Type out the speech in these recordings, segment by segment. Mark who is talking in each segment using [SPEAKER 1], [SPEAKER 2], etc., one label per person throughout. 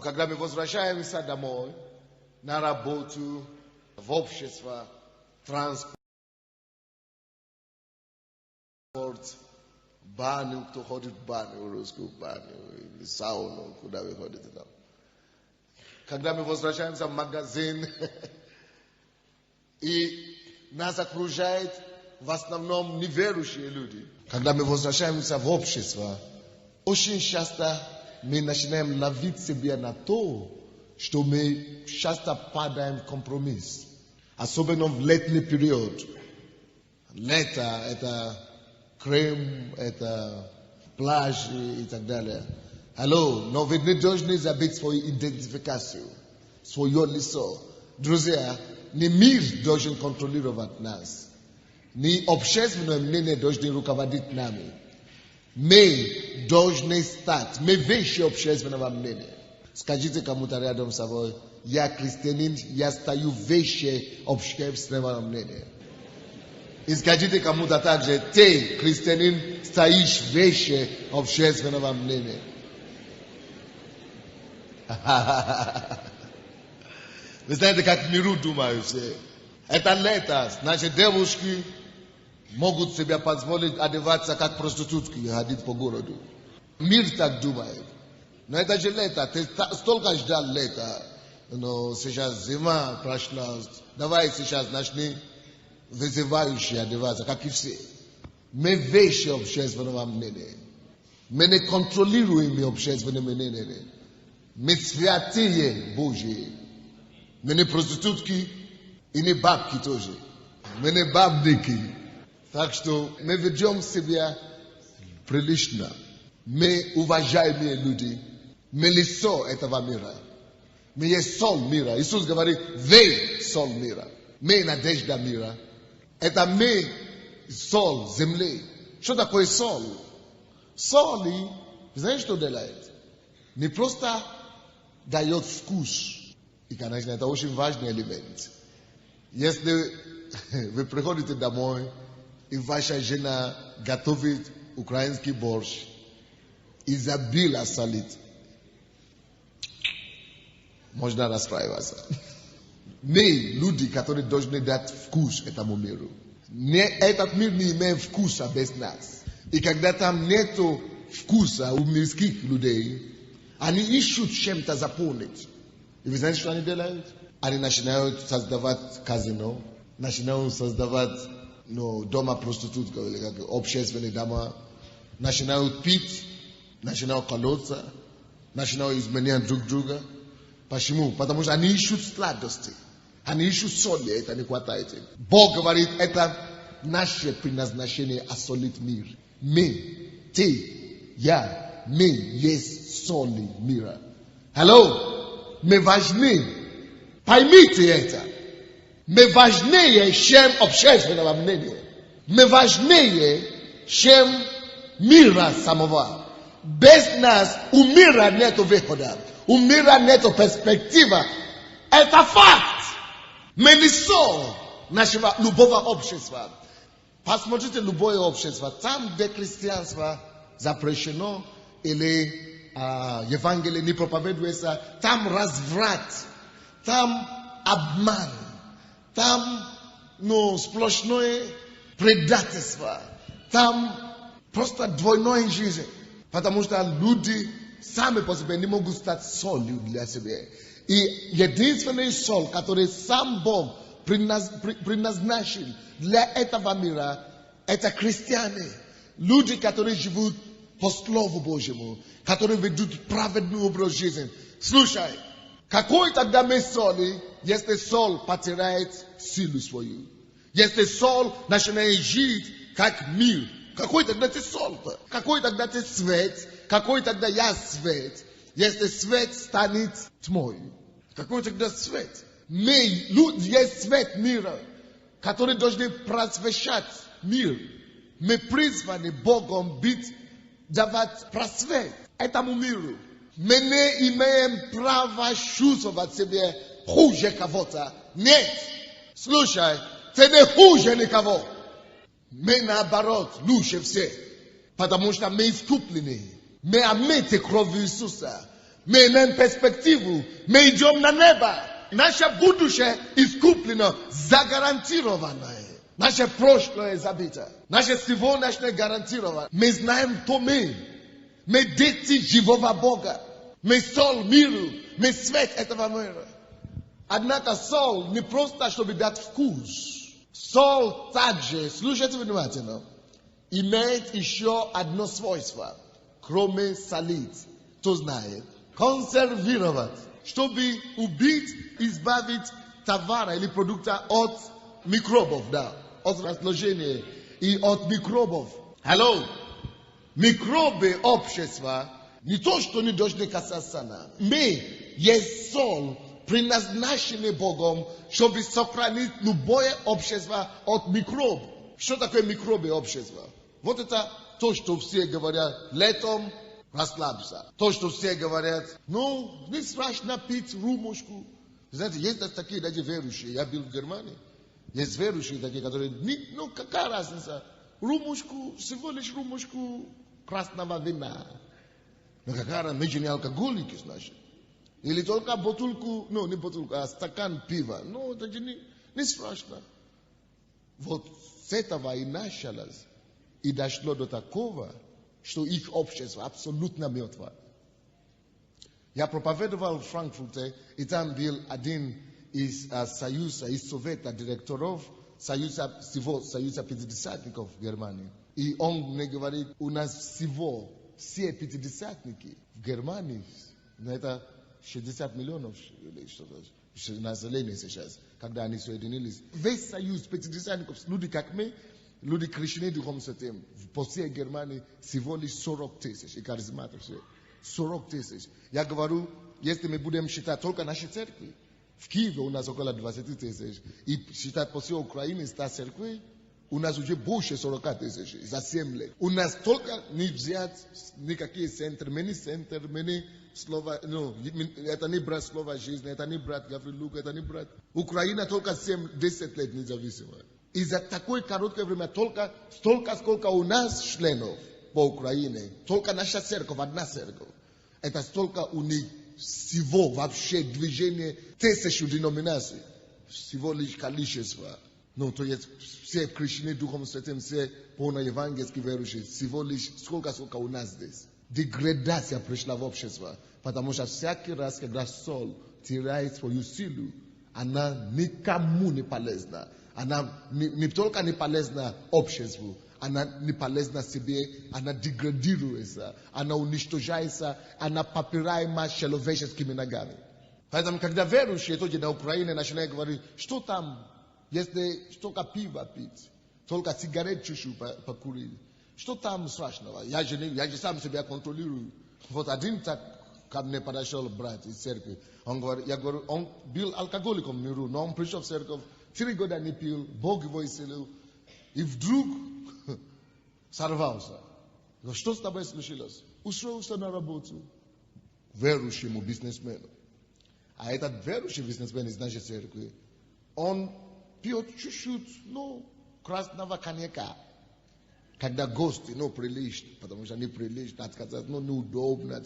[SPEAKER 1] Когда мы возвращаемся домой на работу, в общество, транспорт, баню, кто ходит в баню, русскую баню, или сауну, куда вы ходите там. Когда мы возвращаемся в магазин, и нас окружает в основном неверующие люди. Когда мы возвращаемся в общество, очень часто мы начинаем ловить себя на то, что мы часто падаем в компромисс. Особенно в летний период. Лето – это крем, это пляжи и так далее. Алло, но вы не должны забыть свою идентификацию, свое лицо. Друзья, не мир должен контролировать нас. Не общественное мнение должно руководить нами. Мы должны стать, мы выше общественного мнения. Скажите кому-то рядом с собой, я христианин, я стою выше общественного мнения. И скажите кому-то также, ты, христианин, стоишь выше общественного мнения. Вы знаете, как в миру думают все. Это лето, значит, девушки могут себе позволить одеваться как проститутки и ходить по городу. Мир так думает. Но это же лето, ты столько ждал лета. Но сейчас зима прошла. Давай сейчас начни вызывающе одеваться, как и все. Мы выше общественного мнения. Мы не контролируем общественное мнение. Мы святые Божьи. Мы не проститутки и не бабки тоже. Мы не бабники. Так что мы ведем себя прилично. Мы уважаемые люди. Мы лицо этого мира. Мы есть соль мира. Иисус говорит, вы соль мира. Мы надежда мира. Это мы соль земли. Что такое соль? Соль, знаете, что делает? Не просто дает вкус. И, конечно, это очень важный элемент. Если вы приходите домой, и ваша жена готовит украинский борщ, изобилие солит, можно расстраиваться. Мы, люди, которые должны дать вкус этому миру. Этот мир не имеет вкуса без нас. И когда там нету вкуса у мирских людей, они ищут чем-то заполнить. И вы знаете, что они делают? Они начинают создавать казино, начинают создавать дома проститутка, или как общественные дома, начинают пить, начинают колоться, начинают изменять друг друга. Почему? Потому что они ищут сладости, они ищут соли, это не хватает. Бог говорит, это наше предназначение осолить мир. Мы, ты, я, мы есть соли мира. Алло, мы важны, поймите это. Мы важнее, чем общественного мнения. Мы важнее, чем мира самого. Без нас у мира нету выхода. У мира нету перспектива. Это факт. Мы лицо нашего любого общества. Посмотрите любое общество. Там, где христианство запрещено или Евангелие не проповедуется, там разврат, там обман. Там, сплошное предательство. Там просто двойная жизнь. Потому что люди сами по себе не могут стать солью для себя. И единственный соль, который сам Бог предназначил для этого мира, это христиане. Люди, которые живут по Слову Божьему, которые ведут праведный образ жизни. Слушай, какой тогда мы соли, если соль потеряет силу свою? Если соль начинает жить как мир, какой тогда ты соль-то? Какой тогда ты свет? Какой тогда я свет? Если свет станет тьмой, какой тогда свет? Мы, люди, есть свет мира, который должны просвещать мир. Мы призваны Богом быть, давать просвет этому миру. Мы не имеем права чувствовать себя хуже кого-то. Нет. Слушай, ты не хуже никого. Мы наоборот лучше всех. Потому что мы искуплены. Мы омыты кровью Иисуса. Me nem perspektywu, me idziemy na nieba. Nasze budusze i skuplino zagarantirowane. Nasze proszło jest zabite. Nasze siwo nasze garantirowane. My znajemy to my. My dzieci żywego Boga. My sol miru. My świat этого мира. Однако сол не просто, чтобы дать вкус. Сол также, слушайте внимательно, имеет еще одно свойство, кроме солить. Кто знает? Консервировать, чтобы убить, избавить товара или продукта от микробов, да, от разложения и от микробов. Hello? Микробы общества не то, что не должны касаться нас. Мы есть соль, предназначенный Богом, чтобы сохранить любое общество от микробов. Что такое микробы общества? Вот это то, что все говорят летом, расслабься. То, что все говорят, не страшно пить рюмочку. Знаете, есть такие даже верующие, я был в Германии, есть верующие такие, которые, какая разница, рюмочку, всего лишь рюмочку красного вина. Но какая разница, мы же не алкоголики, значит. Или только бутылку, не бутылку, а стакан пива. Это же не страшно. Вот с этого и началось. И дошло до такого, что их общество абсолютно мертво. Я проповедовал в Франкфурте, и там был один из Союза, из Совета директоров Союза пятидесятников в Германии. И он мне говорит, у нас всего все пятидесятники в Германии, это 60 миллионов или что-то, населения сейчас, когда они соединились. Весь союз пятидесятников, люди как мы, люди крещены Духом Святым, по всей Германии всего лишь 40 тысяч, и харизматов все. 40 тысяч. Я говорю, если мы будем считать только наши церкви, в Киеве у нас около 20 тысяч, и считать по всей Украине 100 церквей, у нас уже больше 40 тысяч за 7 лет. У нас только не взять никакие центры, слова, это не брат слова жизни, это не брат Гаврилюк, это не брат. Украина только 7-10 лет независимая. И за такое короткое время столько, сколько у нас членов по Украине, только наша церковь, одна церковь, это столько у них всего вообще движение тысячу деноминаций, всего лишь количество. То есть все крещены Духом Святым, все полноевангельски верующие, всего лишь сколько у нас здесь. Деградация пришла в общество, потому что всякий раз, когда соль теряет свою силу, она никому не полезна. Она не только не полезна обществу, она не полезна себе, она деградируется, она уничтожается, она попираема человеческими ногами. Поэтому, когда верующие тоже на Украине начинают говорить, что там, если только пиво пить, только сигарет чуть-чуть покурить, что там страшного? Я же сам себя контролирую. Вот один так ко мне подошел брат из церкви. Он говорит, он был алкоголиком в миру, но он пришел в церковь, 3 года не пил, Бог его исцелил. И вдруг сорвался. Что с тобой случилось? Устроился на работу верующему бизнесмену. А этот верующий бизнесмен из нашей церкви, он пьет чуть-чуть, красного коньяка. Когда гости, прилично, потому что неприлично отказаться, неудобно.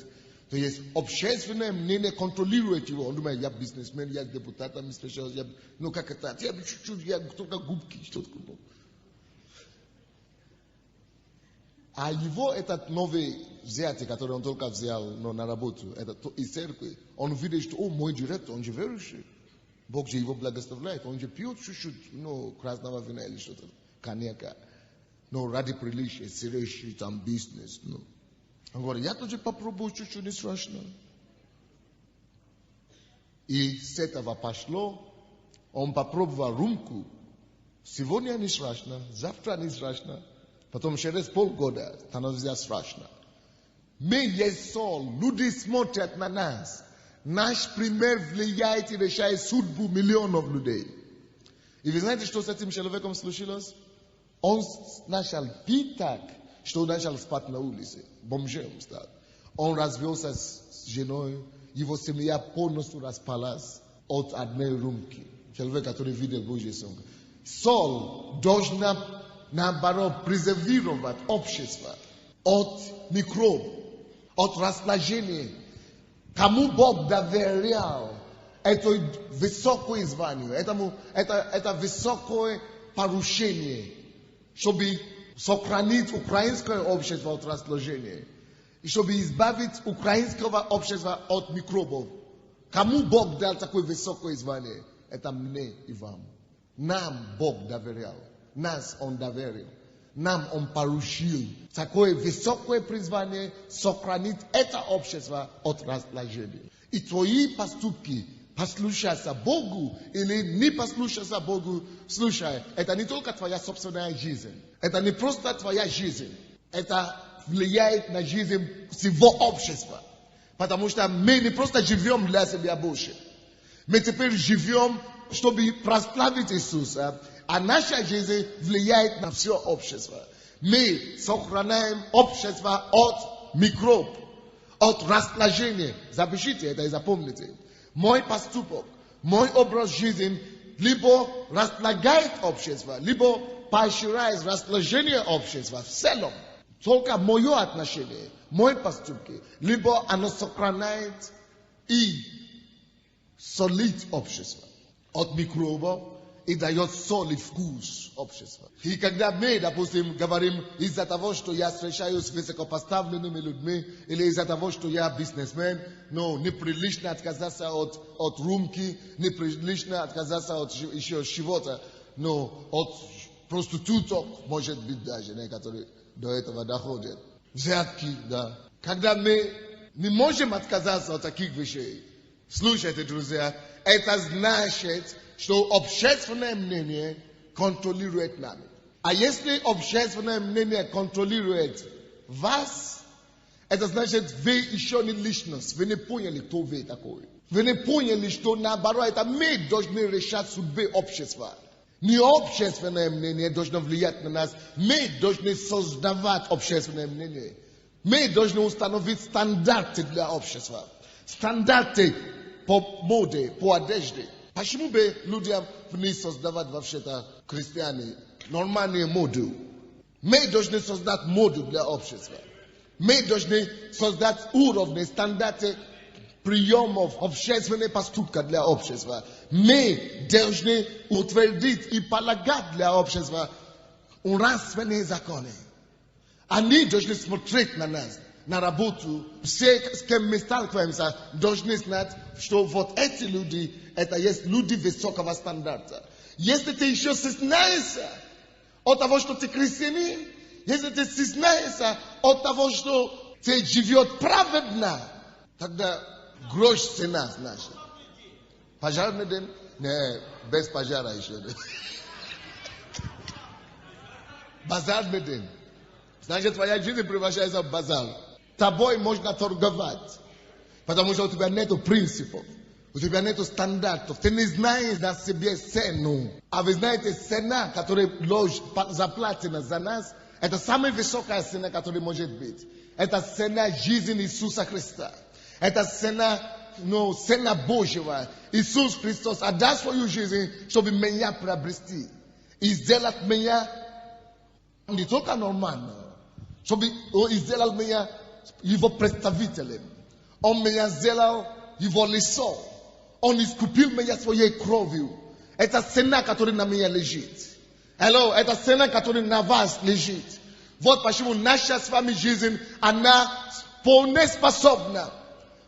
[SPEAKER 1] То есть общественное мнение контролирует его. Он думает, я бизнесмен, я депутат, я, как это, я чуть-чуть, я только губки, что-то. А его этот новый взятый, который он только взял на работу, из церкви, он видит, что, мой директор, он же верующий. Бог же его благословляет, он же пьет чуть-чуть, красного вина или что-то, коньяка. Ради приличия, серьезный там бизнес. Он говорит, я тоже попробую чуть-чуть, не страшно. И с этого пошло, он попробовал рюмку. Сегодня не страшно, завтра не страшно. Потом через полгода становится страшно. Мы есть соль, люди смотрят на нас. Наш пример влияет и решает судьбу миллионов людей. И вы знаете, что с этим человеком случилось? Он начал пить так, что начал спать на улице. Бомжем стал. Он развелся с женой, его семья полностью распалась от одной рюмки. Человек, который видел Божий сон. Соль должна, наоборот, презервировать общество от микробов, от разложения. Kому Bog doверял этой высокой званию, это высокое поручение, чтобы сохранить украинское общество от разложения, и чтобы избавить украинского общества от микробов. Кому Бог дал такое высокое звание? Это мне и вам. Нам Бог доверял. Нас Он доверил. Нам Он поручил такое высокое призвание сохранить это общество от разложения. И твои поступки, послушаться Богу или не послушаться Богу, слушай, это не только твоя собственная жизнь. Это не просто твоя жизнь. Это влияет на жизнь всего общества. Потому что мы не просто живем для себя больше. Мы теперь живем, чтобы прославить Иисуса. А наша жизнь влияет на все общество. Мы сохраняем общество от микроб, от разложения. Запишите это и запомните. Мой поступок, мой образ жизни либо разлагает общество, либо поощряет разложение общества в целом. Только мое отношение, мои поступки, либо оно сохраняет и солит общество от микробов и дает соль и вкус общества. И когда мы, допустим, говорим из-за того, что я встречаюсь с высокопоставленными людьми, или из-за того, что я бизнесмен, но неприлично отказаться от рюмки, неприлично отказаться от еще чего-то, но от проституток, может быть, даже, которые до этого доходят. Взятки, да. Когда мы не можем отказаться от таких вещей, слушайте, друзья, это значит, что общественное мнение контролирует нами. А если общественное мнение контролирует вас, это значит, вы еще не личность, вы не поняли, кто вы такой. Вы не поняли, что наоборот, это мы должны решать судьбы общества. Не общественное мнение должно влиять на нас, мы должны создавать общественное мнение. Мы должны установить стандарты для общества. Стандарты по моде, по одежде. Почему бы людям не создавать вообще-то христиане нормальные моды? Мы должны создать моду для общества. Мы должны создать уровни, стандарты приемов, общественных поступков для общества. Мы должны утвердить и полагать для общества нравственные законы. Они должны смотреть на нас, на работу. Все, с кем мы сталкиваемся, должны знать, что вот эти люди, это есть люди высокого стандарта. Если ты еще стесняешься от того, что ты христианин, если ты стесняешься от того, что ты живет праведно, тогда грош цена, значит. Пожарный день? Не, без пожара еще. Базарный день. Значит, твоя жизнь превращается в базар. Тобой можно торговать, потому что у тебя нет принципов, у тебя нет стандартов. Ты не знаешь на себе цену. А вы знаете, цена, которая заплатена за нас, это самая высокая цена, которая может быть. Это цена жизни Иисуса Христа. Это цена, цена Божьего. Иисус Христос отдал свою жизнь, чтобы меня приобрести. И сделать меня не только нормально, чтобы Он сделал меня Его представителем. Он меня сделал Его лицом. Он искупил меня своей кровью. Это цена, которая на меня лежит. Это цена, которая на вас лежит. Вот почему наша с вами жизнь, она вполне способна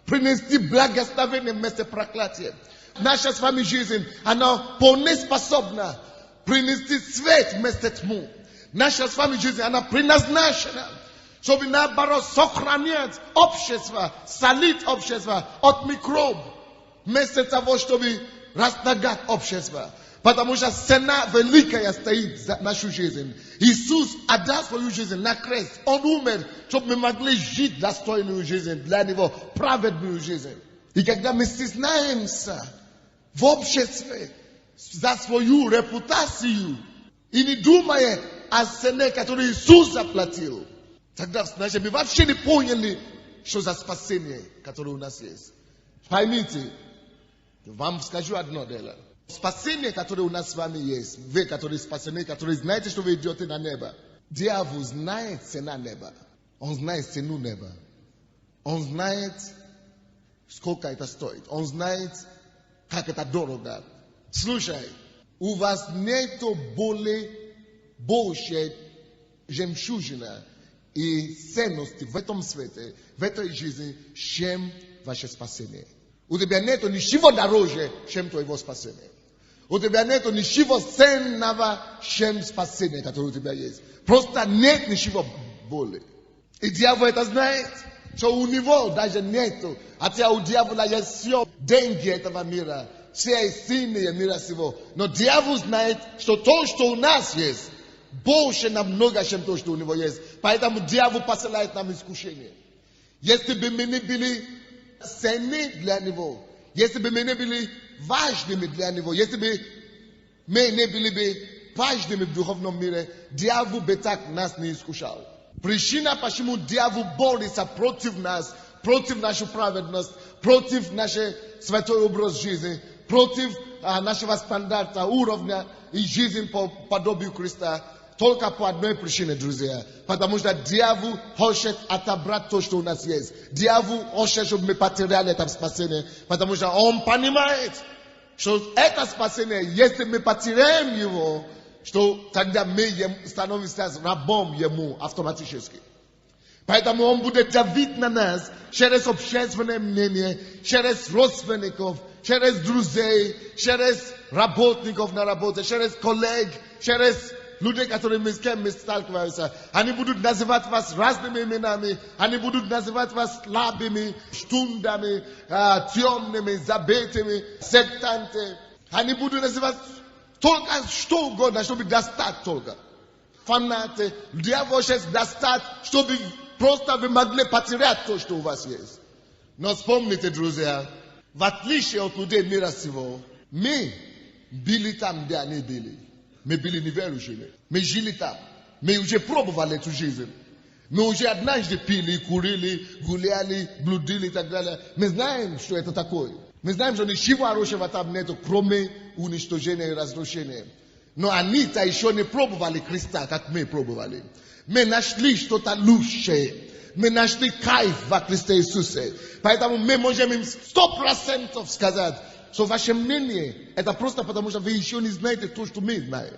[SPEAKER 1] принести благословение вместо проклятия. Наша с вами жизнь, она вполне способна принести свет вместо тьму. Наша с вами жизнь, она предназначена, чтобы наоборот сохранять общество, солить общество от микробов, вместо того, чтобы разлагать общество. Потому что цена великая стоит за нашу жизнь. Иисус отдал свою жизнь на крест. Он умер, чтобы мы могли жить достойную жизнь для Него, праведную жизнь. И когда мы стесняемся в обществе за свою репутацию и не думая о цене, которую Иисус заплатил, тогда, значит, мы вообще не поняли, что за спасение, которое у нас есть. Поймите, вам скажу одно дело. Спасение, которое у нас с вами есть, вы, которые спасены, которые знаете, что вы идете на небо. Дьявол знает цена неба. Он знает цену неба. Он знает сколько это стоит. Он знает, как это дорого. Слушай, у вас нету больше жемчужина и ценности в этом свете, в этой жизни, чем ваше спасение. У тебя нету ничего дороже, чем твоего спасения. У тебя нету ничего ценного, чем спасение, которое у тебя есть. Просто нет ничего более. И дьявол это знает, что у него даже нету. Хотя у дьявола есть все деньги этого мира, все сильные мира сего. Но дьявол знает, что то, что у нас есть, больше намного, чем то, что у него есть. Поэтому дьявол посылает нам искушение. Если бы мы не были ценны для него, если бы мы не были важными для него, если бы мы не были бы важными в духовном мире, дьявол бы так нас не искушал. Причина, почему дьявол борется против нас, против нашей праведности, против нашего святой образ жизни, против нашего стандарта, уровня и жизни по подобию Христа, только по одной причине, друзья. Потому что дьявол хочет отобрать то, что у нас есть. Дьявол хочет, чтобы мы потеряли это спасение. Потому что он понимает, что это спасение, если мы потеряем его, что тогда мы становимся рабом ему автоматически. Поэтому он будет давить на нас через общественное мнение, через родственников, через друзей, через работников на работе, через коллег, через людей, которыми с кем мы сталкиваемся. Они будут называть вас разными именами, они будут называть вас слабыми, штундами, темными, забитыми, сектантами. Они будут называть только что угодно, чтобы достать только. Фанаты, дьявол сейчас достать, чтобы просто вы могли потерять то, что у вас есть. Но вспомните, друзья, в отличие от людей мира сего, мы были там, где они были. Мы были неверующими. Мы жили там. Мы уже пробовали эту жизнь. Мы уже однажды пили, курили, гуляли, блудили и так далее. Мы знаем, что это такое. Мы знаем, что ничего хорошего там нету, кроме уничтожения и разрушения. Но они-то еще не пробовали Христа, как мы пробовали. Мы нашли что-то лучшее. Мы нашли кайф во Христе Иисусе. Поэтому мы можем им 100% сказать, что ваше мнение, это просто потому, что вы еще не знаете то, что мы знаем.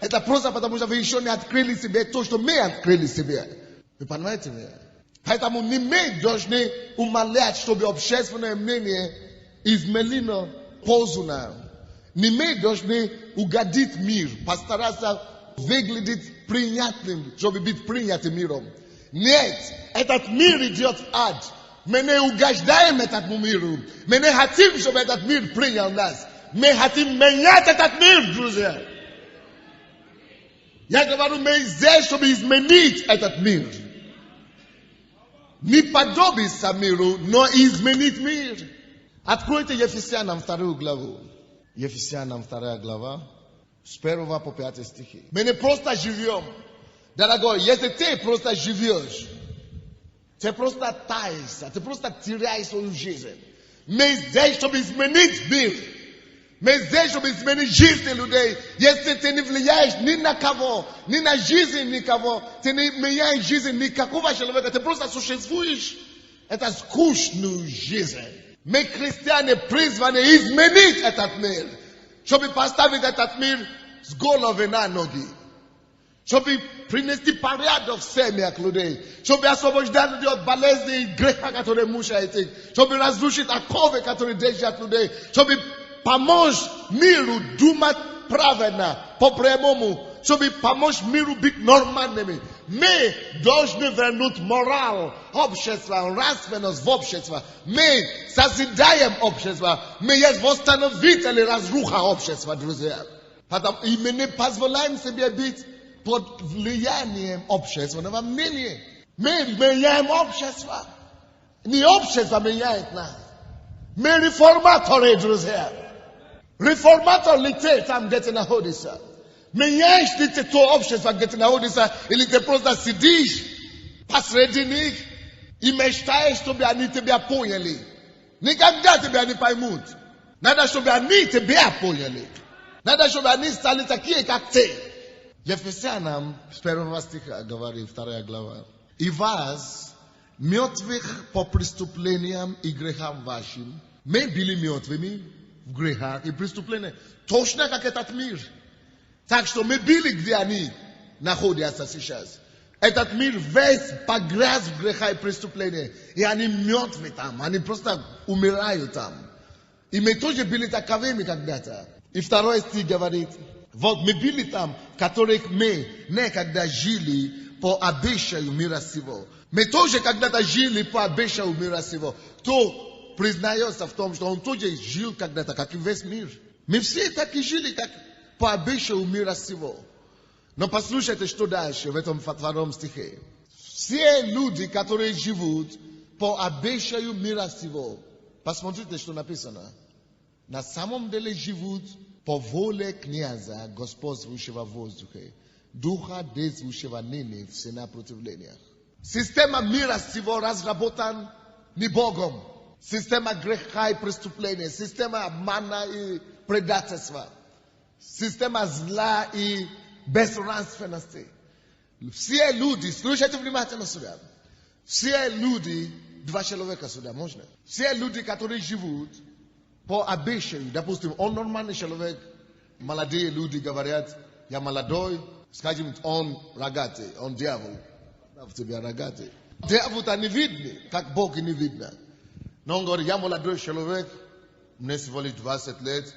[SPEAKER 1] Это просто потому, что вы еще не открыли себе то, что мы открыли себе. Вы понимаете меня? Поэтому не мы должны умолять, чтобы общественное мнение изменило пользу нам. Не мы должны угодить мир, постараться выглядеть приятным, чтобы быть принятым миром. Нет, этот мир идет в ад. Мы не угождаем этому миру. Мы не хотим, чтобы этот мир принял нас. Мы хотим менять этот мир, друзья. Я говорю, мы здесь, чтобы изменить этот мир. Не подобиться миру, но изменить мир. Откройте Ефесянам 2 главу. Ефесянам 2 глава, с 1 по 5 стихи. Мы не просто живем. Дорогой, если ты просто живешь, ты просто таешься, ты просто теряешь свою жизнь. Мы здесь, чтобы изменить мир. Мы здесь, чтобы изменить жизнь людей. Если ты не влияешь ни на кого, ни на жизнь никого, ты не меняешь жизнь никакого человека, ты просто существуешь. Это скучную жизнь. Мы, христиане, призваны изменить этот мир. Чтобы поставить этот мир с головы на ноги. Чтобы принести порядок в семьях людей. Чтобы освобождать людей от болезней и греха, которые мучают их. Чтобы разрушить оковы, которые держат людей. Чтобы помочь миру думать правильно, по-прямому. Чтобы помочь миру быть нормальными. Мы должны вернуть мораль общества, нравственность в общество. Мы созидаем общество. Мы есть восстановители разруха общества, друзья. И мы не позволяем себе быть под влиянием общественного мнения. Мы меняем общество. Не общество меняет нас. Мы реформаторы, друзья. Реформатор летит там, где-то находится. Меняешь ли ты то общество, где ты находишься, или ты просто сидишь посреди них и мечтаешь, чтобы они тебя поняли. Никогда тебя не поймут. Надо, чтобы они тебя поняли. Надо, чтобы они стали такие, как ты. Ефесянам с 1 стиха говорит 2 глава. И вас Mертвых по преступлениям и грехам вашим. Мы были мертвыми в грехах и преступлениях. Точно как этот мир. Так что мы были, где они находятся сейчас. Этот мир весь погряз в греха и преступления. И они мертвы там. Они просто умирают там. И мы тоже были таковыми когда-то. И второй стих говорит, вот мы были там, в которых мы некогда жили по обычаю мира сего. Мы тоже когда-то жили по обычаю мира сего. Кто признается в том, что он тоже жил когда-то, как и весь мир. Мы все так и жили, как по обычаю мира сего. Но послушайте, что дальше в этом втором стихе. Все люди, которые живут по обычаю мира сего, посмотрите, что написано. На самом деле живут по воле князя, господствующего в воздухе, духа, действующего ныне в сопротивлениях. Система мира сего разработан не Богом. Система греха и преступления, система обмана и предательства, система зла и безнравственности. Все люди, слушайте внимательно сюда. Все люди, два человека сюда, можно? Все люди, которые живут по обычаю, допустим, он нормальный человек, молодые люди говорят, я молодой, скажем, он рогатый, он дьявол. В тебя рогатый. Дьявол-то не видно, как Бог не видно. Но он говорит, я молодой человек, мне всего лишь 20 лет,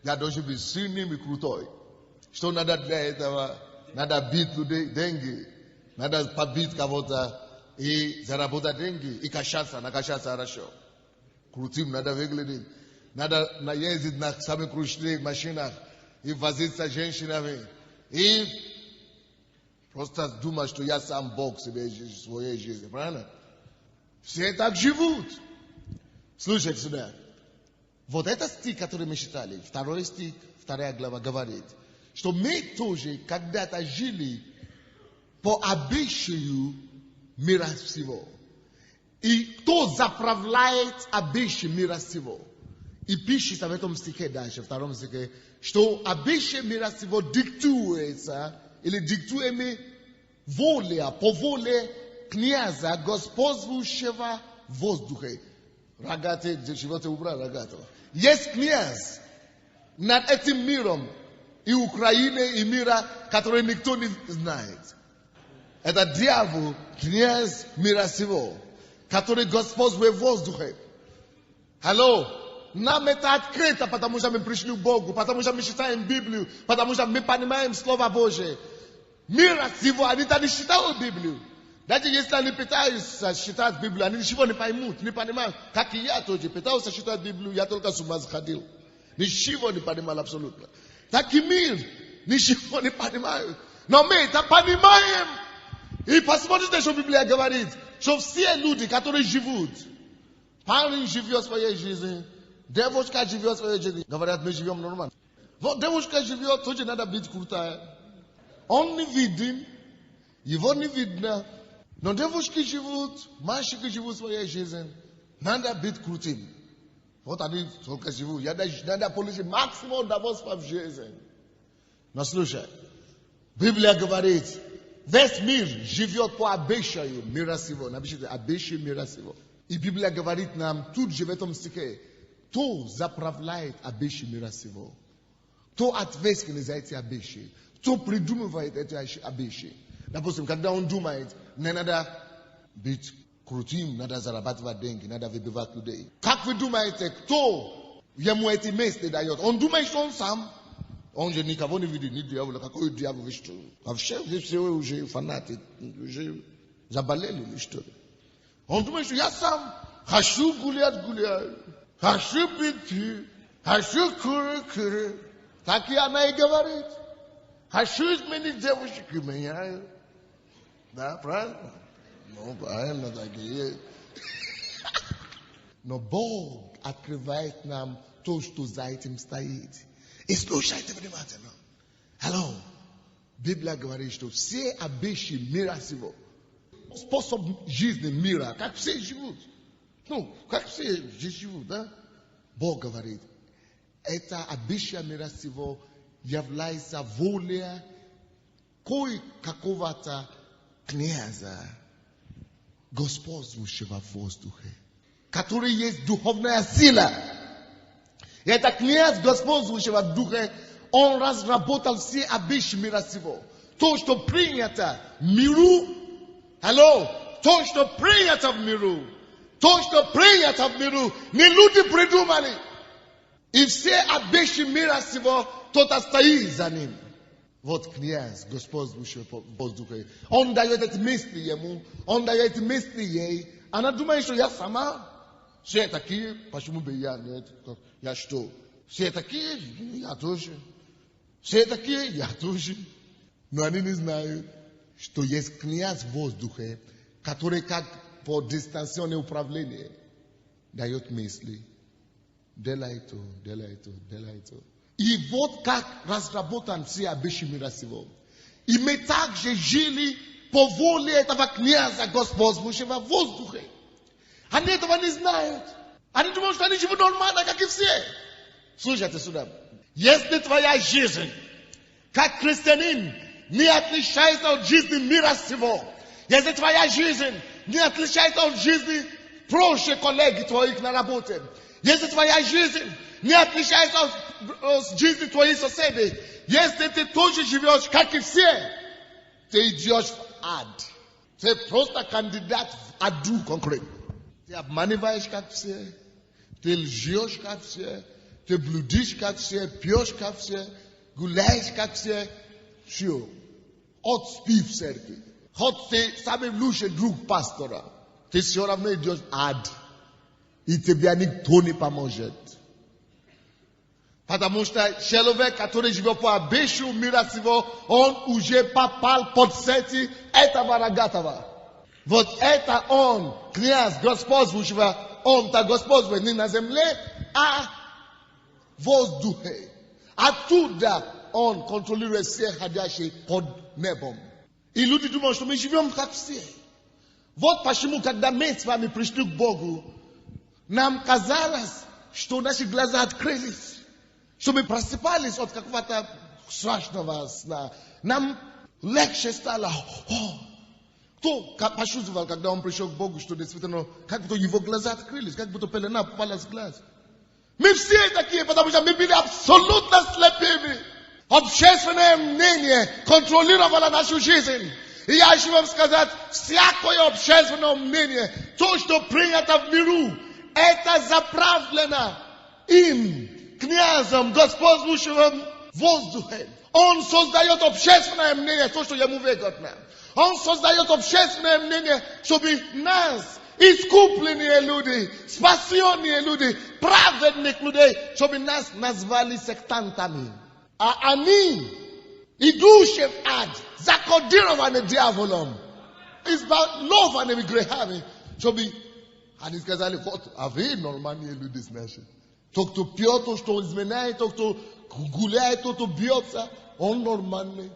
[SPEAKER 1] я должен быть сильным и крутой. Что надо для этого? Надо бить людей, деньги. Надо побить кого-то и заработать деньги. И качаться, накачаться хорошо. Крутым надо выглядеть. Надо ездить на самых крутых машинах и возиться с женщинами. И просто думать, что я сам Бог себе в своей жизни. Правильно? Все так живут. Слушайте сюда. Вот этот стих, который мы читали, второй стих, 2 глава говорит, что мы тоже когда-то жили по обычаю мира всего. И кто заправляет обычай мира всего? И пишется в этом стихе дальше, в 2 стихе, что обычай мира всего диктуется, или диктуемый воля, по воле князя, господствующего в воздухе. Рогатый, чего-то убрал рогатого. Есть князь над этим миром, и Украины, и мира, который никто не знает. Это дьявол, князь мира сего, который господствует в воздухе. Алло, нам это открыто, потому что мы пришли к Богу, потому что мы читаем Библию, потому что мы понимаем Слово Божие. Мира сего, они-то не читают Библию. Даже если они пытаются читать Библию, они ничего не поймут, не понимают. Как и я тоже пытался читать Библию, я только с ума сходил. Ничего не понимал абсолютно. Так и мир ничего не понимают. Но мы это понимаем. И посмотрите, что Библия говорит. Что все люди, которые живут, парень живет своей жизнью, девушка живет своей жизнью. Говорят, мы живем нормально. Вот девушка живет, тоже надо быть крутая. Он не виден, его не видно. Но девушки живут, мальчики живут своей жизнью. Надо быть крутым. Вот они только живут. Надо получить максимум удовольствия в жизни. Но слушай, Библия говорит, весь мир живет по обычаю мира сего. Напишите, обычаю мира сего. И Библия говорит нам, тут же в этом стихе, кто заправляет обычай мира сего? Кто ответственен за эти обычаи? Кто придумывает эти обычаи? Допустим, когда он думает, мне надо быть крутым, надо зарабатывать деньги, надо выбивать людей. Как вы думаете, кто ему эти места дает? Он думает, что он сам. Он же никого не видит, ни дьявола. Какой дьявол, вы что? Вообще, вы все уже фанаты, уже заболели или что? Он думает, что я сам хочу гулять, хочу пить, хочу курить. Так и она и говорит. Хочу изменить девушек и меняю. Да, правильно? Ну, правильно, так и есть. Но Бог открывает нам то, что за этим стоит. И слушайте внимательно. Алло. Библия говорит, что все обычаи мира сего, способ жизни мира, как все живут. Ну, как все живут, да? Бог говорит, это обычай мира сего является волей какого-то князя, Господствующего в воздухе, который есть духовная сила. И это князь господствующего в духе, он разработал все обычаи мира сего. То, что принято в миру, то, что принято в миру, не люди придумали. И все обычаи мира сего, кто-то стоит за ним. Вот князь, господствующий в воздухе. Он дает эти мысли ему, он дает эти мысли ей. Она думает, что я сама. Все такие, почему бы я нет? Я что? Все такие, я тоже. Все такие, я тоже. Но они не знают, что есть князь в воздухе, который как по дистанционное управление дает мысли. Делай то, делай то, делай то. И вот как разработан все обычаи мира сего. И мы также жили по воле этого князя господствующего в воздухе. Они этого не знают. Они думают, что они живут нормально, как и все. Слушайте сюда. Если твоя жизнь, как христианин, не отличается от жизни мира сего, если твоя жизнь не отличается от жизни прочих коллег твоих на работе, если твоя жизнь не отличается от жизни твоих соседей, если ты тоже живешь, как и все, ты идешь в ад. Ты просто кандидат в аду конкретно. Ты обманываешь, как все, ты лжешь, как все, ты блудишь, как все, пьешь, как все, гуляешь, как все. Все. От спи в церкви. Хоть ты самый лучший друг пастора, ты все равно идешь в ад. И тебе никто не поможет. Потому что человек, который живет по обычаю мира сего, он уже попал под сети этого рогатого. Вот это он, князь господствующего, он-то господствует не на земле, а в воздухе. Оттуда он контролирует всех ходящих под небом. И люди думают, что мы живем как все. Вот почему, когда мы с вами пришли к Богу, нам казалось, что наши глаза открылись, что мы просыпались от какого-то страшного сна. Нам легче стало. Кто почувствовал, когда он пришел к Богу, что действительно, как будто его глаза открылись, как будто пелена попала с глаз. Мы все такие, потому что мы были абсолютно слепыми. Общественное мнение контролировало нашу жизнь. И я хочу вам сказать, всякое общественное мнение, то, что принято в миру, это заправлено им, князем, господствующим в воздухе. Он создает общественное мнение, то, что ему выгодно. Он создает общественное мнение, чтобы нас, искупленные люди, спасенные люди, праведных людей, чтобы нас назвали сектантами. А они, идущие в ад, закодированы дьяволом, избавленными грехами, чтобы они сказали, вот, а вы нормальные люди, значит. Тот, кто пьет, тот, что изменяет, тот, кто гуляет, тот, кто бьется, он нормальный.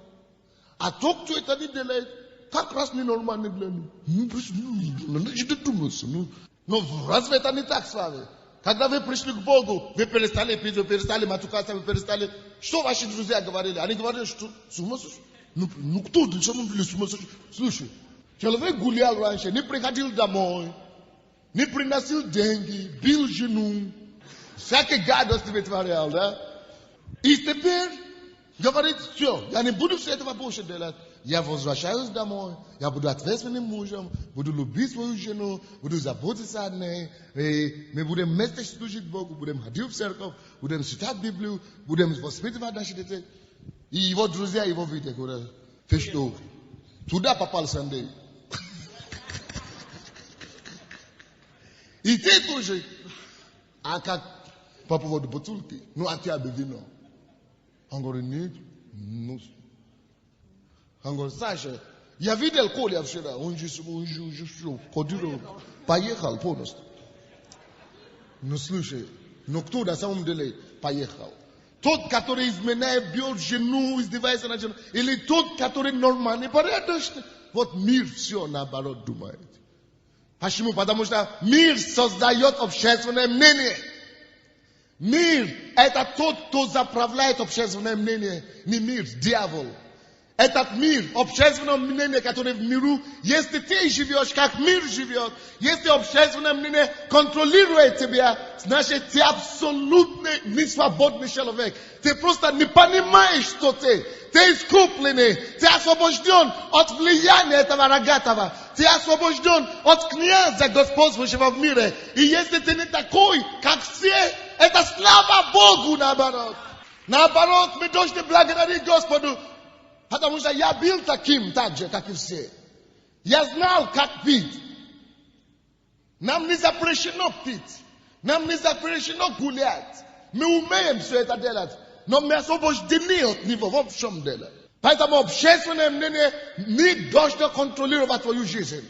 [SPEAKER 1] А тот, кто это не делает, как раз ненормальный для них. Ну, разве это не так с вами? Когда вы пришли к Богу, вы перестали пить, вы перестали матукаться, вы перестали... Что ваши друзья говорили? Они говорили, что с ума сошел? Ну кто ты, самом деле с ума сошел? Слушай, человек гулял раньше, не приходил домой, не приносил деньги, бил жену, всякие гадости вытворял, да? И теперь говорит, все, я не буду все этого больше делать. Я возвращаюсь домой, я буду ответственным мужем, буду любить свою жену, буду заботиться о ней, и мы будем вместе служить Богу, будем ходить в церковь, будем читать Библию, будем воспитывать наших детей. И его друзья его видят, говорят, ты что, туда попал Сандей? И ты тоже. А как по поводу бутылки? Ну, а тебя бы вино. Он говорит, нет, ну... Он говорит, Саша, я видел Коля вчера, он же ходил, поехал полностью. Ну, слушай, но кто на самом деле поехал? Тот, который изменяет, бьет жену, издевается на жену, или тот, который нормальный, порядочный? Вот мир все наоборот думает. Почему? Потому что мир создает общественное мнение. Мир – это тот, кто заправляет общественное мнение. Не мир, дьявол. Этот мир, общественное мнение, которое в миру, если ты живешь, как мир живет, если общественное мнение контролирует тебя, значит, ты абсолютно не свободный человек. Ты просто не понимаешь, что ты. Ты искупленный, ты освобожден от влияния этого рогатого. Ты освобожден от князя, господствующего в мире. И если ты не такой, как все, это слава Богу наоборот. Наоборот, мы должны благодарить Господу, потому что я был таким, так же, как и все. Я знал, как пить. Нам не запрещено пить. Нам не запрещено гулять. Мы умеем все это делать. Но мы освобождены от него во всем деле. Поэтому общественное мнение не должно контролировать твою жизнь.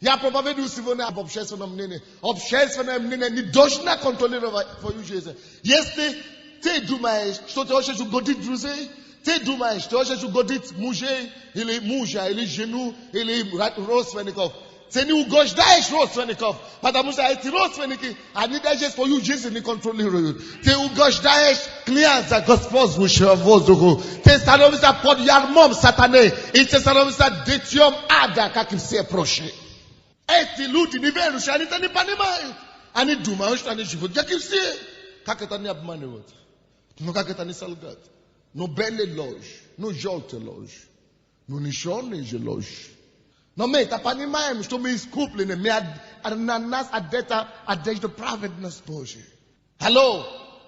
[SPEAKER 1] Я проповедую сегодня об общественном мнении. Общественное мнение не должно контролировать твою жизнь. Если ты думаешь, что ты хочешь угодить друзей, ты думаешь, что хочешь угодить мужей, или мужа, или жену, или родственников, ты не угождаешь родственников, потому что эти родственники, они даже свою жизнь не контролируют. Ты угождаешь князя, господствующего в воздуху. Ты становишься под ярмом сатаны, и ты становишься детем ада, как и все прочие. Эти люди неверующие, они это не понимают. Они думают, что они живут, как и все. Как это не обманывать? Но как это не солгать? Но белая ложь, но желтая ложь, но ничего же ложь. Но мы это понимаем, что мы искуплены, на нас одежда праведность Божия. Алло,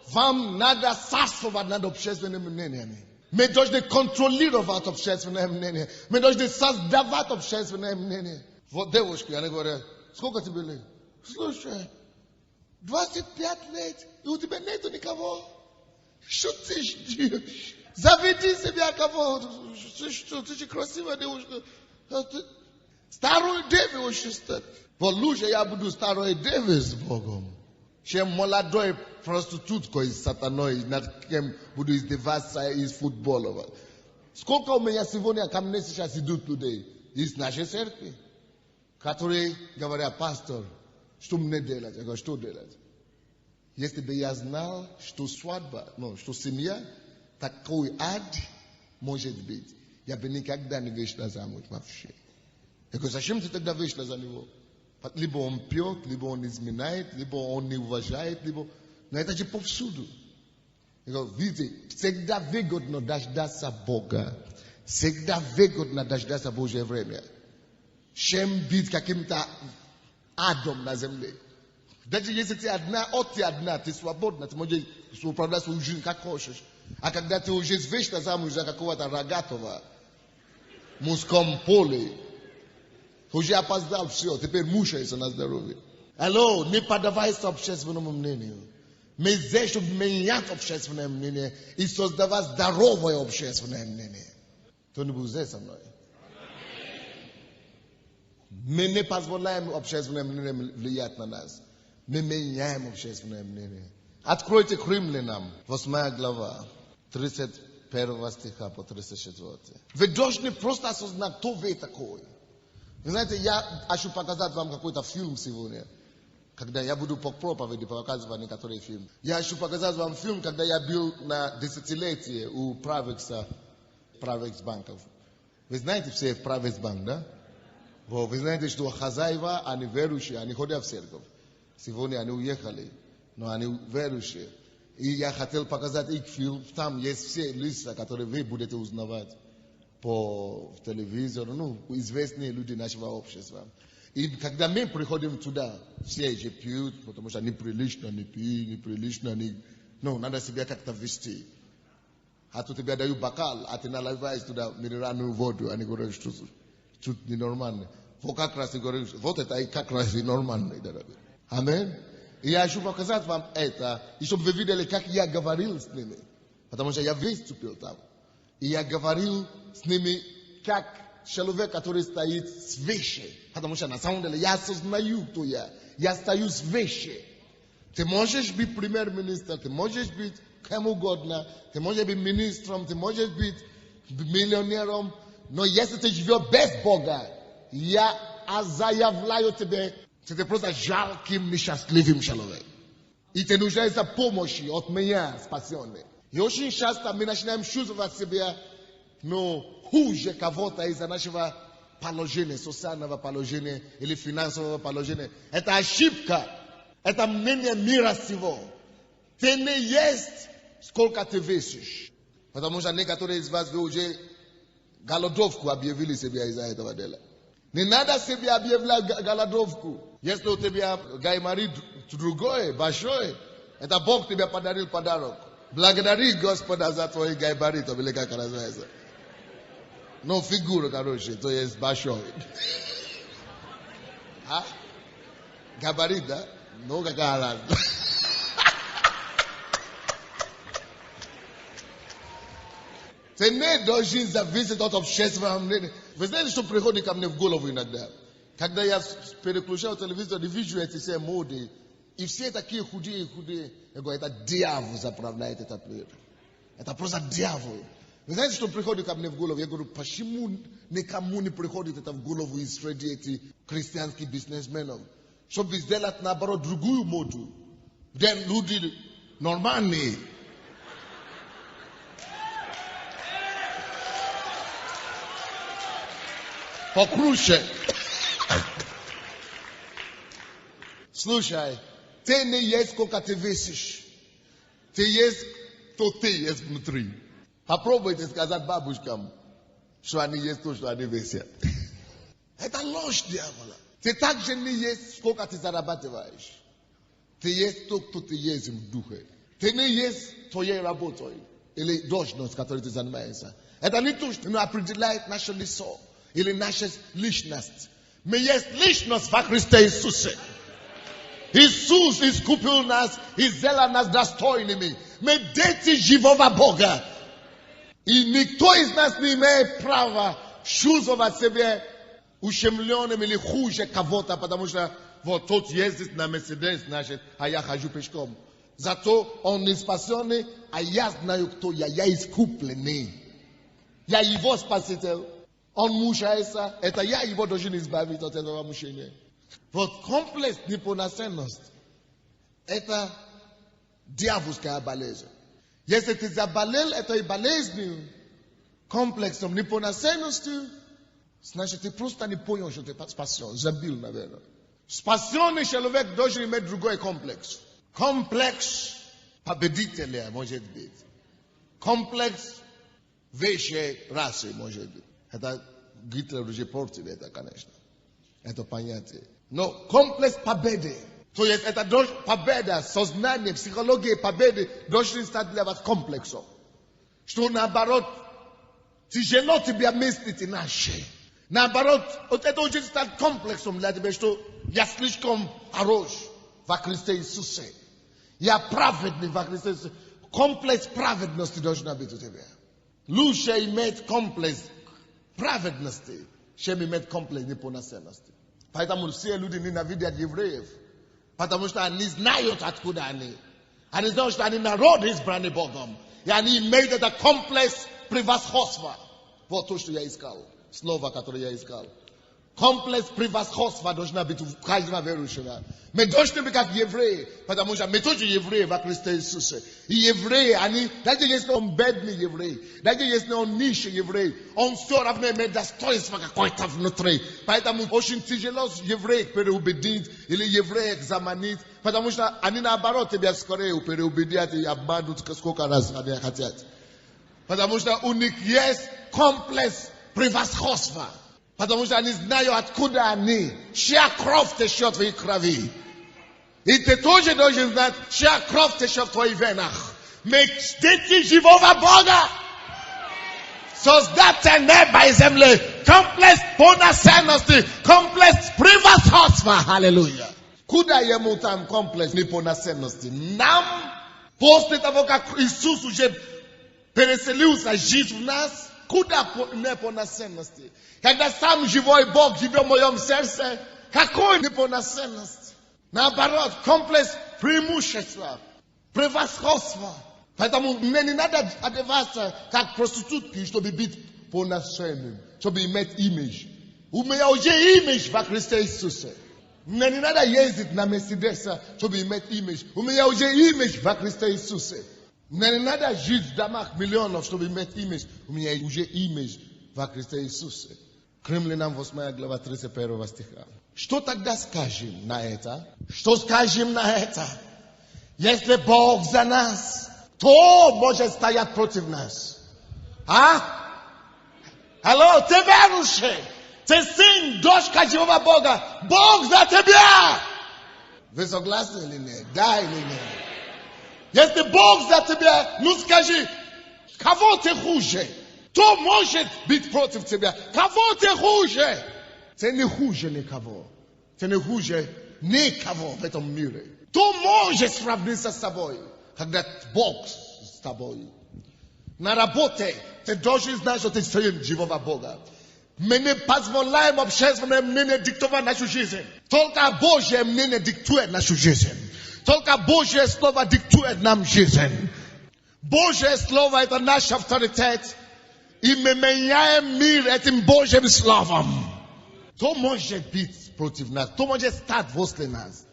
[SPEAKER 1] вам надо царствовать над общественными мнениями. Мы должны контролировать общественное мнение. Мы должны создавать общественное мнение. Вот девушки, они говорят, сколько тебе лет? Слушай, 25 лет, и у тебя нету никого. Что ты ждешь? Заведи себя кого. Ты же красивая девушка. Старой девой хочешь стать. Вот лучше я буду старой девой с Богом, чем молодой проституткой с сатаной, над кем буду издеваться из футбола. Сколько у меня сегодня ко мне сейчас идут людей из нашей церкви, которые говорят, пастор, что мне делать? Я говорю, что делать? Если бы я знал, что свадьба, что семья, такой ад может быть, я бы никогда не вышла замуж вообще. Я говорю, зачем ты тогда вышла за него? Либо он пьет, либо он изменяет, либо он не уважает, либо... Но это же повсюду. Я говорю, видите, всегда выгодно дождаться Бога. Всегда выгодно дождаться Божье время. Чем быть каким-то адом на земле. Даже если ты одна, ты свободна, ты можешь управлять свою жизнь как хочешь. А когда ты уже вышла замуж за какого-то рогатого в мужском поле, уже опоздал, все, теперь мучается на здоровье. Алло, не поддавайся общественному мнению. Мы здесь, чтобы менять общественное мнение и создавать здоровое общественное мнение. Кто-нибудь здесь со мной? Мы не позволяем общественное мнение влиять на нас. Мы меняем общественное мнение. Откройте к Римлянам, 8 глава, 31 стиха по 34. Вы должны просто осознать, кто вы такой. Вы знаете, я хочу показать вам какой-то фильм сегодня. Когда я буду по проповеди показывать некоторые фильмы. Я хочу показать вам фильм, когда я был на десятилетии у Правекс банков. Вы знаете все Правекс банк, да? Вы знаете, что хозяева, они верующие, они ходят в церковь. Сегодня они уехали, но они верующие. И я хотел показать их фильм. Там есть все лица, которые вы будете узнавать по телевизору, известные люди нашего общества. И когда мы приходим туда, все же пьют, потому что неприлично не пить, неприлично не... надо себя как-то вести. А то тебе дают бокал, а ты наливаешь туда минеральную воду, они говорят, что тут ненормально. Вот как раз и говорят, вот это и как раз и нормально, дорогой. Аминь. И я хочу показать вам это, и чтобы вы видели, как я говорил с ними. Потому что я выступил там. И я говорил с ними, как человек, который стоит свыше. Потому что на самом деле я осознаю, кто я. Я стою свыше. Ты можешь быть премьер-министром, ты можешь быть кем угодно, ты можешь быть министром, ты можешь быть миллионером. Но если ты живешь без Бога, я заявляю тебе, что ты просто жалким, несчастливым человеком. И тебе нуждается помощи от меня, спасенной. И очень часто мы начинаем чувствовать себя no huje kavota izanashva palogene, sosana palogene, ili finanso palogene. Eta shipka, eta mnenye mirasivo. Tene jest skolka te vesish. Потому что некоторые из вас вы уже голодовку объявили себе из-за этого дела. Не надо себе объявлять голодовку. Если у тебя гайморит другой, большой, это Бог тебе подарил подарок. Благодари Господа за твой гайморит, или как называется. Ну, фигура, короче, то есть большой. А? Габарит, да? Ну, какая разница. Ты не должен зависеть от общественного мнения. Вы знаете, что приходит ко мне в голову иногда? Когда я переключал телевизор и вижу эти все моды, и все такие худые. Я говорю, это дьявол заправляет этот мир. Это просто дьявол. Вы знаете, что приходит ко мне в голову? Я говорю, почему никому не приходит это в голову из среди этих христианских бизнесменов? Чтобы сделать, наоборот, другую моду. Где люди нормальные. Покруче. Слушай, ты не есть, сколько ты весишь. Ты есть, кто ты есть внутри. Попробуйте сказать бабушкам, что они есть то, что они весят. Это ложь дьявола. Ты также не есть, сколько ты зарабатываешь. Ты есть то, кто ты есть в духе. Ты не есть твоей работой или должность, которой ты занимаешься. Это не то, что определяет наше лицо. Или наша личность. Мы есть личность во Христе Иисусе. Иисус искупил нас и сделал нас достойными. Мы дети живого Бога. И никто из нас не имеет права чувствовать себя ущемленным или хуже кого-то, потому что вот тот ездит на Мерседес, значит, а я хожу пешком. Зато он не спасенный, а я знаю, кто я. Я искупленный. Я его спаситель. Он мучается, это я его должен избавить от этого мучения. Вот комплекс неполноценности, это дьявольская болезнь. Если ты заболел этой болезнью, комплексом неполноценности, значит ты просто не понял, что ты спасен, забил, наверное. Спасенный человек должен иметь другой комплекс. Комплекс победителя, может быть. Комплекс высшей расы, может быть. Это Гитлер уже портил это, конечно. Это понятие. Но комплекс победы. То есть это победа, сознание, психология победы должны стать для вас комплексом. Что наоборот, тяжело тебе мыслить иначе. Наоборот, вот это должен стать комплексом для тебя, что я слишком хорош во Христе Иисусе. Я праведный во Христе Иисусе. Комплекс праведности должен быть у тебя. Лучше иметь комплекс праведности, чем иметь комплекс неполноценности. Поэтому все люди ненавидят евреев. Потому что они знают, откуда они. Они знают, что они народ избранный Богом. И они имеют это комплекс превосходства. Вот то, что я искал. Слово, которое я искал. Комплекс превосходства должна быть у каждого верующего. Мы должны быть как евреи, потому что мы тоже евреи во Христе Иисусе. И евреи, они, даже если он бедный еврей, даже если он нищий еврей, он все равно имеет достоинство какое-то внутри. Поэтому очень тяжело евреев переубедить или евреев заманить, потому что они наоборот тебя скорее переубедят и обманут, сколько раз они хотят. Потому что у них есть комплекс превосходства. Потому что они знают, откуда они. Чья кровь течет в их крови. И ты тоже должен знать, чья кровь течет в твоих венах. Мы дети живого Бога. Создатель неба и земли. Комплекс полноценности. Комплекс превосходства. Аллилуйя. Куда ему там комплекс неполноценности? Нам, после того, как Иисус уже переселился жить в нас, куда неполноценности? Когда сам живой Бог живет в моем сердце, какой неполноценность? Наоборот, комплекс преимущества, превосходства. Поэтому мне не надо одеваться как проститутки, чтобы быть полноценным, чтобы иметь имидж. У меня уже имидж во Христе Иисусе. Мне не надо ездить на Мерседесе, чтобы иметь имидж. У меня уже имидж во Христе Иисусе. Не надо жить в домах миллионов, чтобы иметь имидж. У меня уже имидж во Христе Иисусе. Римлянам 8 глава 31 стиха. Что тогда скажем на это? Что скажем на это? Если Бог за нас, кто может стоять против нас? Алло, ты верующий? Ты сын, дочка живого Бога. Бог за тебя! Вы согласны или нет? Да или нет? Если Бог за тебя, ну скажи, кого ты хуже? Кто может быть против тебя? Кого ты хуже? Ты не хуже никого. Ты не хуже никого в этом мире. Кто может сравниться с собой, когда Бог с тобой? На работе ты должен знать, что ты сын живого Бога. Мы не позволяем общественному мнению диктовать нашу жизнь. Только Божье мнение диктует нашу жизнь. Только Божье Слово диктует нам жизнь. Божье Слово — это наш авторитет. И мы меняем мир этим Божьим Словом. Кто может быть против нас? Кто может стать возле нас?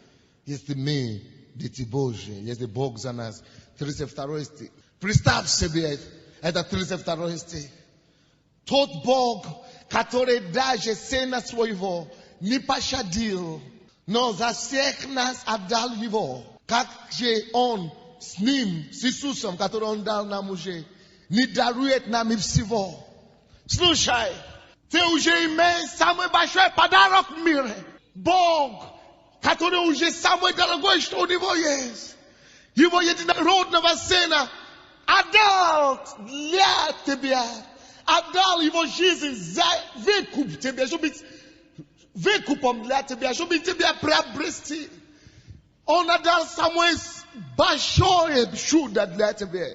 [SPEAKER 1] Если мы дети Божьи, если Бог за нас. 32 стих. Представь себе, это 32 стих. Тот Бог, который даже Сына Своего не пощадил, но за всех нас отдал Его. Как же Он с Ним, с Иисусом, который Он дал нам уже, не дарует нам и всего. Слушай, ты уже имеешь самый большой подарок в мире. Бог, который уже самый дорогой, что у Него есть. Его единородного Сына отдал для тебя. Отдал Его жизнь за выкуп тебе, чтобы быть выкупом для тебя, чтобы тебя приобрести. Он отдал самое большое чудо для тебя.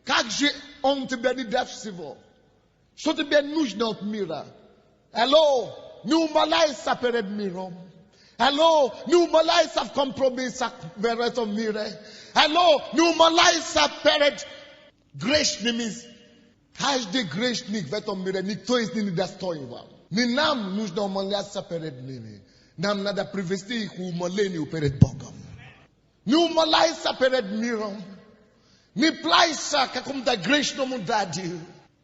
[SPEAKER 1] Как же Он тебе не даст всего? Что тебе нужно от мира? Алло, не умоляйся перед миром. Алло, не умоляйся в компромиссах в этом мире. Алло, не умоляйся перед грешными. Каждый грешник в этом мире, никто из них не достоин вам. Не нам нужно умоляться перед ними. Нам надо привести их к умолению перед Богом. Не умоляйся перед миром. Не плайся какому-то грешному даде.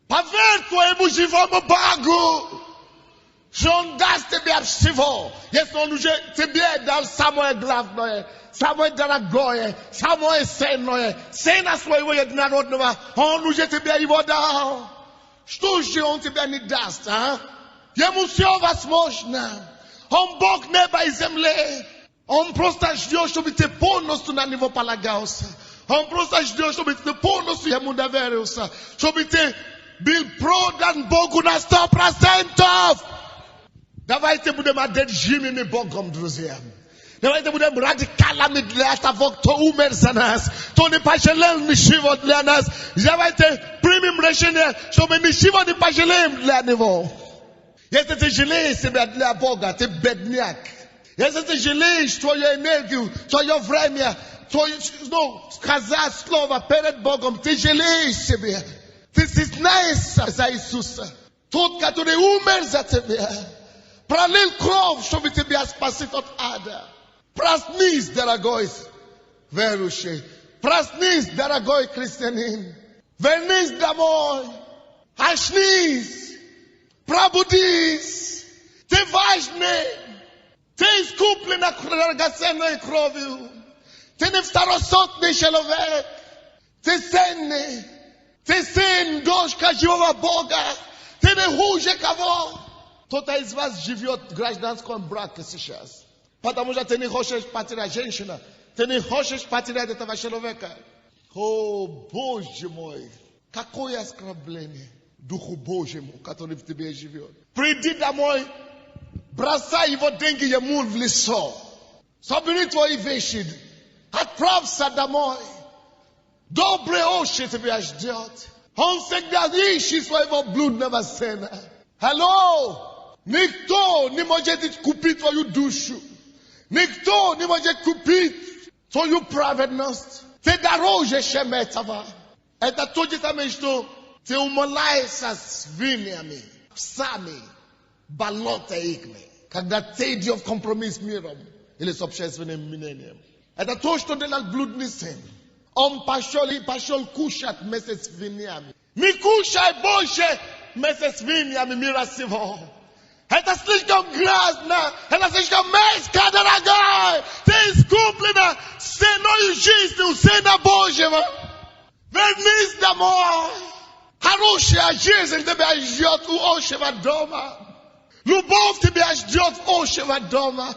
[SPEAKER 1] Поверь твоему живому Богу, что Он даст тебе всего. Если Он уже тебе дал самое главное, самое дорогое, самое ценное, Сына Своего единородного, Он уже тебе Его дал. Что же Он тебе не даст, а? Ему все возможно. Он Бог неба и земли. Он просто ждет, чтобы ты полностью на Него полагался. Он просто ждет, чтобы ты полностью Ему доверился. Чтобы ты был продан Богу на 100%. Давайте будем одержимыми Богом, друзья. Давайте будем радикалами для того, кто умер за нас, кто не пожалел ничего для нас. Давайте примем решение, чтобы ничего не пожалеем для Него. Если ты жалеешь себя для Бога, ты бедняк. Если ты жалеешь твою энергию, твое время, сказать слово перед Богом, ты жалеешь себя. Ты стесняешься за Иисуса. Тот, который умер за тебя. Пролил кровь, чтобы тебя спасти от ада. Проснись, дорогой верующий. Проснись, дорогой христианин. Вернись домой. Очнись. Пробудись. Ты важный. Ты искуплен драгоценной кровью. Ты не второсортный человек. Ты ценный. Ты сын, дочка живого Бога. Ты не хуже кого. Кто-то из вас живет в гражданском браке сейчас. Потому что ты не хочешь потерять женщину. Ты не хочешь потерять этого человека. О, Боже мой. Какое оскорбление Духу Божьему, который в тебе живет. Приди домой. Бросай его деньги ему в лицо. Собери твои вещи. Отправься домой. Добрый очи тебя ждет. Он всегда ищет своего блудного сына. Алло! Никто не может купить твою душу. Никто не может купить твою праведность. Ты дороже, чем этого. Это то же самое, что ты умоляешься свиньями, псами, болотоиками. Когда ты идешь в компромисс с миром или с общественным мнением. Это то, что делает блудный сын. On pashol kushat meses viniami. Mi kushaj Bože meses viniami mirasivo. Это слишком грязно, это слишком мерзко, дорогой. Ты искуплена ценой жизни у Сына Божьего. Вернись домой. Хорошая жизнь тебя ждет у общего дома. Любовь тебя ждет у общего дома.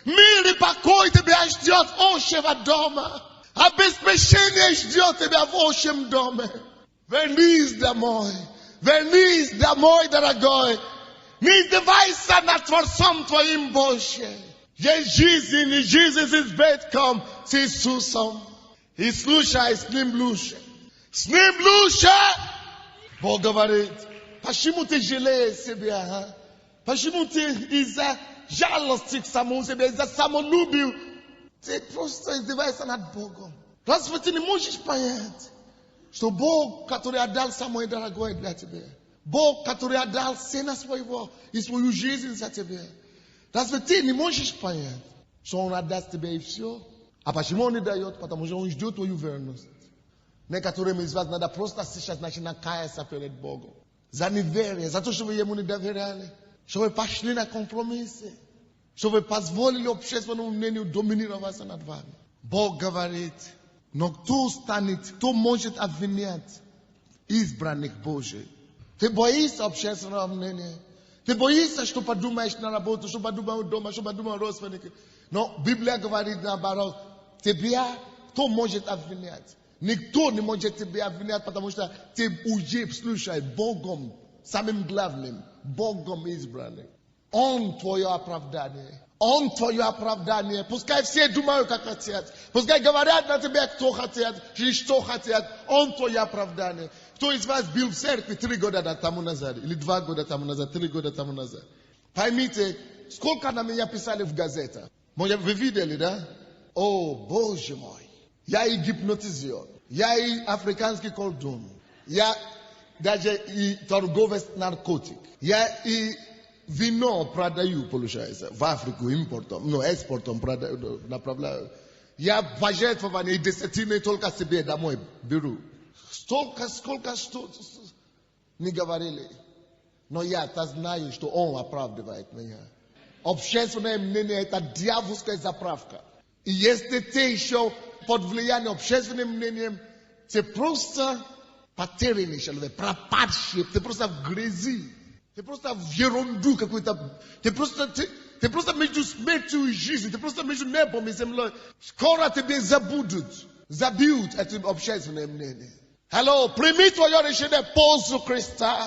[SPEAKER 1] Мир и покой тебя ждет в общего дома. Обеспечение ждет тебя в общем доме. Вернись домой. Вернись домой, дорогой. Не издевайся над Творцом твоим, Боже. Есть жизнь, и жизнь с избытком с Иисусом. И слушай, с Ним лучше. С Ним лучше. Бог говорит, почему ты жалеешь себя? А? Почему ты из-за жалости к самому себе, из-за самолюбия, ты просто издеваешься над Богом? Разве ты не можешь понять, что Бог, который отдал самое дорогое для тебя, Бог, который отдал Сына Своего и свою жизнь за тебя, разве ты не можешь понять, что Он отдаст тебе и все? А почему Он не дает? Потому что Он ждет твою верность. Некоторым из вас надо просто сейчас начинать каяться перед Богом. За неверие, за то, что вы Ему не доверяли. Что вы пошли на компромиссы. Что вы позволили общественному мнению доминировать над вами. Бог говорит, но кто может обвинять избранных Божьих? Ты боишься общественного мнения. Ты боишься, что подумаешь на работу, что подумаешь дома, что подумаешь родственники. Но Библия говорит наоборот, тебя кто может обвинять? Никто не может тебя обвинять, потому что ты уже, слушай, Богом, самым главным, Богом избранным. Он твое оправдание. Он твое оправдание. Пускай все думают, как хотят. Пускай говорят на тебя, кто хотят, или что хотят. Он твое оправдание. Кто из вас был в церкви 3 года тому назад, или 2 года тому назад, 3 года тому назад? Поймите, сколько на меня писали в газетах. Вы видели, да? О, Боже мой. Я и гипнотизер, я и африканский колдун, я даже и торговец наркотик, я и вино продаю, получается, в Африку импортом, но экспортом направляю. Я пожертвования и десятины только себе домой беру. Сколько не говорили. Но я-то знаю, что Он оправдывает меня. Общественное мнение – это дьявольская заправка. И если ты еще под влиянием общественным мнением, ты просто потерянный человек, пропадший, ты просто в грязи, ты просто в ерунду какой-то, ты просто между смертью и жизнью, ты просто между небом и землей. Скоро тебя забьют этим общественным мнением. Алло, прими твое решение в пользу Христа.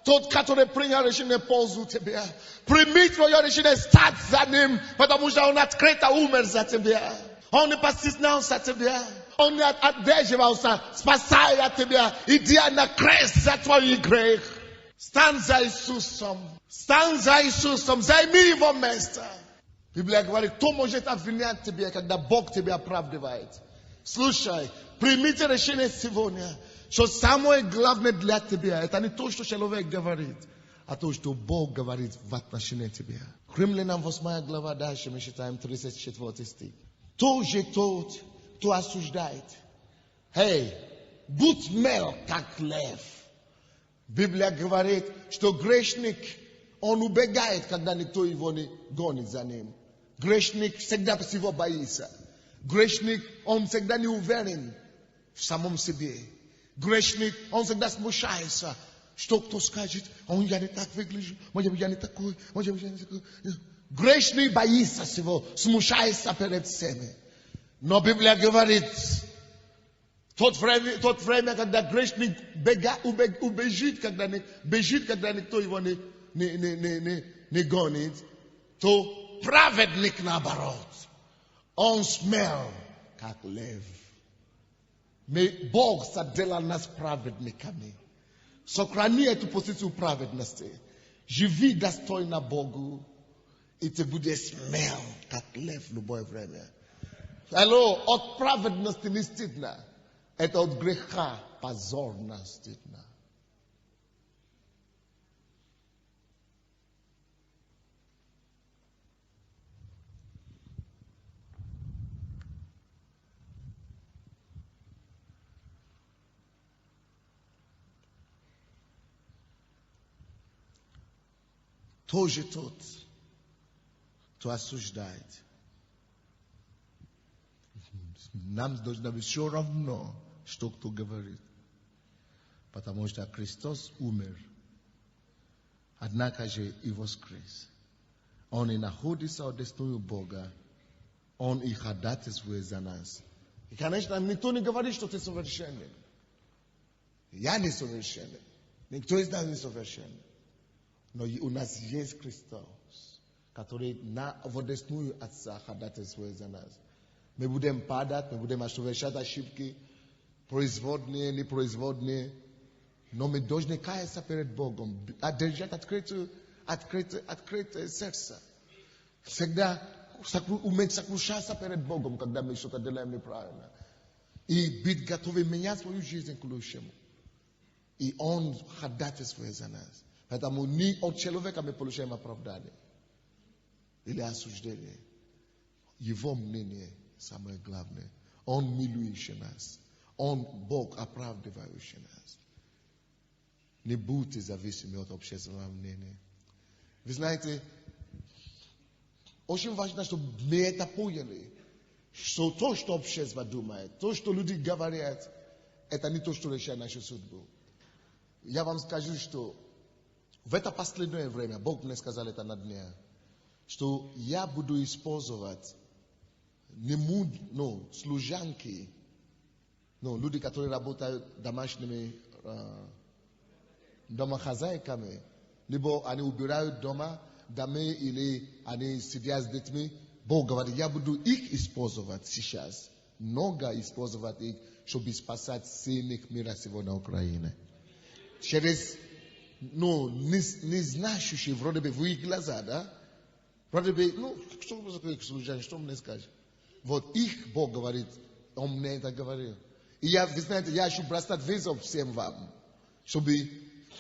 [SPEAKER 1] Тот, который принял решение в пользу тебя. Прими твое решение стать за Ним, потому что Он открыто умер за тебя. Он не постеснялся тебя. Он не отдерживался, спасая тебя, идя на крест за твой грех. Стань за Иисусом. Стань за Иисусом. Займи Его место. Библия говорит, кто может обвинять тебя, когда Бог тебя оправдывает? Слушай, примите решение сегодня, что самое главное для тебя, это не то, что человек говорит, а то, что Бог говорит в отношении тебя. Римлянам 8 глава, дальше мы читаем 34 стих. Тоже тот, кто осуждает. Эй, будь смел, как лев. Библия говорит, что грешник, он убегает, когда никто его не гонит за ним. Грешник всегда всего боится. Грешник, он всегда не уверен в самом себе. Грешник, он всегда смущается. Что кто скажет, я не так выгляжу, может быть, я не такой, может быть, я не такой. Грешник боится всего, смущается перед всеми. Но Библия говорит, тот время, когда грешник убежит, когда никто его не гонит, то праведник наоборот. Он смел, как лев. Бог соделал нас праведниками. Сохрани эту позицию праведности. Живи достойно Богу, и ты будешь смел, как лев в любое время. Алло, от праведности не стыдно. Это от греха позорно стыдно. тоже тот, кто осуждает. Нам должно быть все равно, что кто говорит. Потому что Христос умер, однако же и воскрес. Он и находится одесную Бога, Он и ходатайствует за нас. И, конечно, никто не говорит, что ты совершенный. Я не совершенный. Никто из нас не совершенный. Но у нас есть Христос, который в одесную Отца ходатайствует за нас. Мы будем падать, мы будем совершать ошибки, производные, непроизводные, но мы должны каяться перед Богом, держать открытое сердце. Всегда уметь сокрушаться перед Богом, когда мы что-то делаем неправильно. И быть готовы менять свою жизнь к лучшему. И Он ходатайствует за нас. Поэтому не от человека мы получаем оправдание или осуждение. Его мнение самое главное. Он милующий нас. Он Бог, оправдывающий нас. Не будьте зависимы от общественного мнения. Вы знаете, очень важно, чтобы мы это поняли. Что то, что общество думает, то, что люди говорят, это не то, что решает нашу судьбу. Я вам скажу, что в это последнее время, Бог мне сказал это на дне, что я буду использовать служанки, люди, которые работают домашними домохозяйками, либо они убирают дома, или они сидят с детьми. Бог говорит, я буду их использовать сейчас, много использовать их, чтобы спасать сильных мира сего на Украине. Через, не знающие вроде бы в их глаза, да? Вроде бы, что вы такое служение, что мне скажешь? Вот их Бог говорит, Он мне это говорил. И вы знаете, я хочу бросать вызов всем вам, чтобы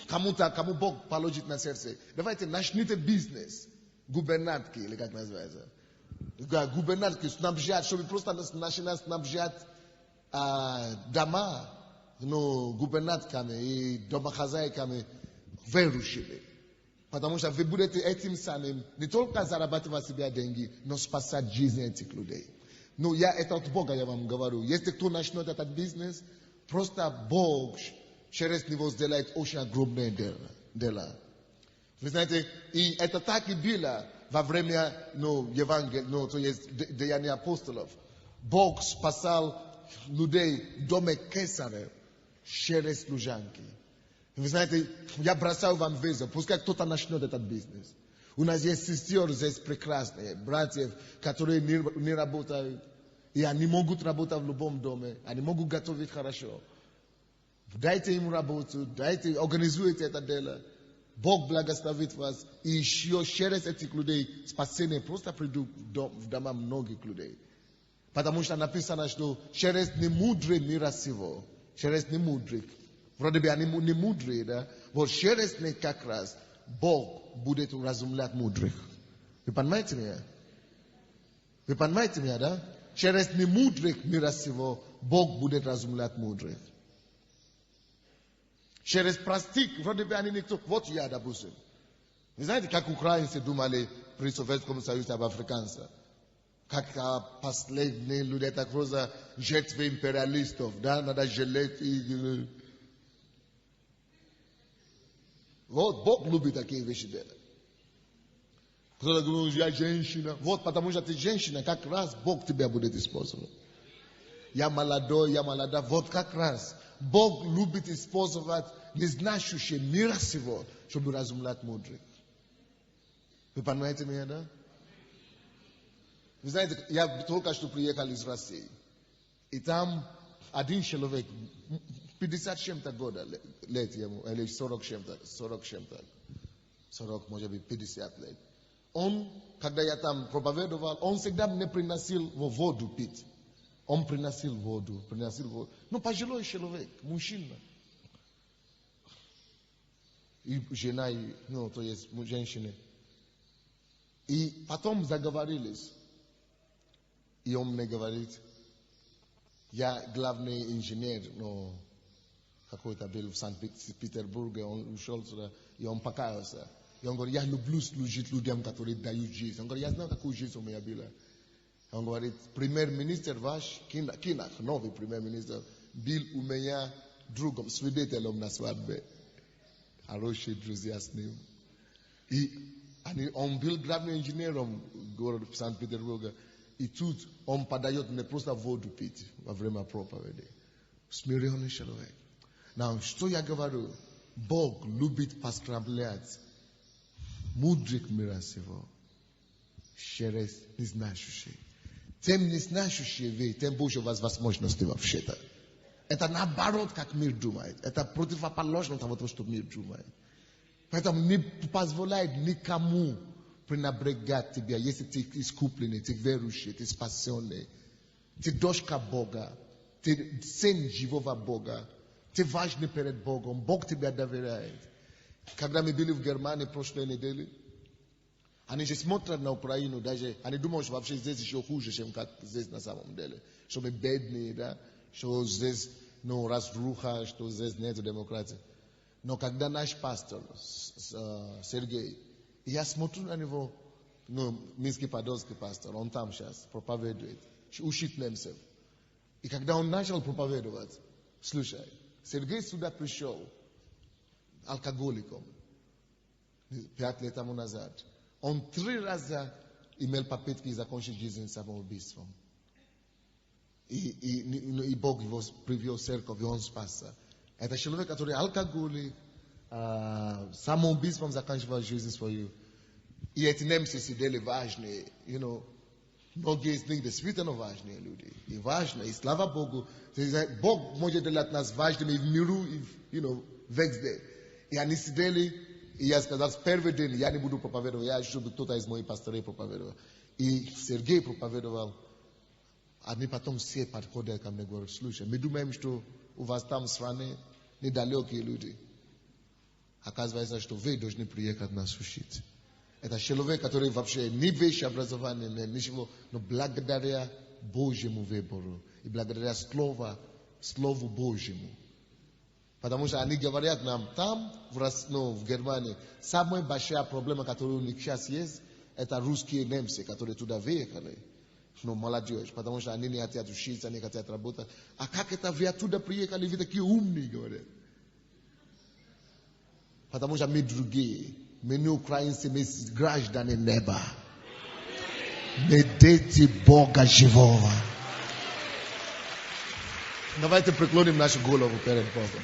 [SPEAKER 1] кому Бог положит на сердце. Давайте начните бизнес. Губернатки, или как называется. Губернатки снабжать, чтобы просто начинать снабжать дома, губернатками и домохозяйками верующими. Потому что вы будете этим самым не только зарабатывать себе деньги, но спасать жизнь этих людей. Это от Бога, я вам говорю. Если кто начнет этот бизнес, просто Бог через него сделает очень огромное дело. Вы знаете, и это так и было во время Евангелия, то есть Деяния апостолов. Бог спасал людей в доме Кесаря через служанки. Вы знаете, я бросаю вам вызов, пускай кто-то начнет этот бизнес. У нас есть сестры здесь прекрасные, братьев, которые не работают, и они могут работать в любом доме, они могут готовить хорошо. Дайте им работу, организуйте это дело. Бог благословит вас, и еще через этих людей спасение просто придут в дома многих людей. Потому что написано, что через немудрый мира сего, через немудрых, вроде бы они не мудрые, да? Вот через них как раз Бог будет уразумлять мудрых. Вы понимаете меня? Вы понимаете меня, да? Через немудрых мира сего Бог будет разумлять мудрых. Через простых, вроде бы они никто. Вот я, допустим. Вы знаете, как украинцы думали при Советском Союзе об африканцах? Как последние люди, это просто жертвы империалистов, да? Надо жалеть и... Вот Бог любит такие вещи делать. Кто-то говорит, я женщина. Вот потому что ты женщина, как раз Бог тебя будет использовать. Я молодой, я молода. Вот как раз Бог любит использовать незнающие мира сего, чтобы разумлять мудрых. Вы понимаете меня, да? Вы знаете, я только что приехал из России. И там один человек, 50 чем-то года лет ему, или 40 чем-то, 40, может быть, 50 лет. Он, когда я там проповедовал, он всегда мне приносил воду пить. Он приносил воду. Пожилой человек, мужчина. И жена, то есть женщины. И потом заговорились. И он мне говорит, я главный инженер, какой-то был в Санкт-Петербурге, он ушел сюда, и он покаялся. On говорит, я люблю служить людям, которые дают жизнь. Он говорит, я знаю, какую жизнь у меня была. Он говорит, премьер-министр ваш, Кинах, новый премьер-министр, был у меня другом, свидетелем на свадьбе. Хорошие друзья с ним. И он был главным инженером города Санкт-Петербурга. И тут он подает не просто воду пить во время проповеди. Смиренный человек. Но что я говорю? Бог любит поскорблять мудрых мира сего через незнающих. Тем незнающих тем больше у вас возможностей вообще-то. Это наоборот, как мир думает. Это противоположно тому, что мир думает. Поэтому не позволяет никому пренебрегать тебя, если ты искупленный, ты верующий, ты спасенный. Ты дочка Бога, ты сын живого Бога, ты важный перед Богом, Бог тебя доверяет. Когда мы были в Германии прошлой неделе, они же смотрят на Украину, даже они думают, что вообще здесь еще хуже, чем как здесь на самом деле. Что мы бедные, да, что здесь разруха, что здесь нет демократии. Но когда наш пастор, Сергей, я смотрю на него, Минский подольский пастор, он там сейчас проповедует, учит немцев. И когда он начал проповедовать, слушай, Сергей сюда пришел алкоголиком 5 лет тому назад. Он 3 раза имел попытки закончить жизнь самоубийством. И Бог его привел в церковь, и он спасся. Это человек, который алкоголик, самоубийством заканчивал жизнь свою. И эти немцы сидели важные, многие из них действительно важные люди. И важно, и слава Богу, Бог может делать нас важными в миру, и везде. И они сидели, и я сказал, в первый день я не буду проповедовать, я чтобы кто-то из моих пасторей проповедовал. И Сергей проповедовал. Они потом все подходят ко мне и говорят, слушай, мы думаем, что у вас там в стране недалекие люди. Оказывается, что вы должны приехать нас учить. Это человек, который вообще не высшее образование, ничего, но благодаря Божьему выбору и благодаря Слову Божьему. Потому что они говорят нам, там, в Германии, самая большая проблема, которая у них сейчас есть, это русские немцы, которые туда выехали. Молодежь, потому что они не хотят учиться, они хотят работать. А как это вы оттуда приехали, вы такие умные, говорят. Потому что мы другие. Мы не украинцы, мы граждане неба. Мы дети Бога живого. Давайте преклоним нашу голову перед Богом.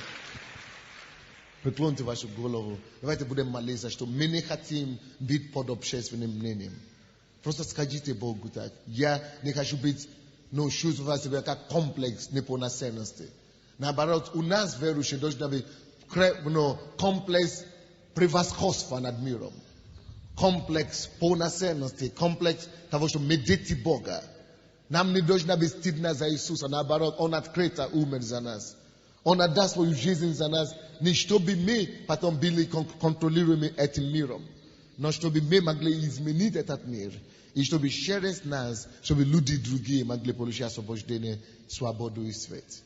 [SPEAKER 1] Преклоните вашу голову. Давайте будем молиться, что мы не хотим быть под общественным мнением. Просто скажите Богу так. Я не хочу быть, чувствовать себя как комплекс неполноценности. Наоборот, у нас верующих должен быть комплекс превосходства над миром. Комплекс полноценности, комплекс того, что мы дети Бога. Нам не должно быть стыдно за Иисуса. Наоборот, Он открыто умер за нас. Он отдал свою жизнь за нас, не чтобы мы потом были контролируемы этим миром. Но чтобы мы могли изменить этот мир. И чтобы через нас, чтобы люди другие могли получить освобождение, свободу и свет.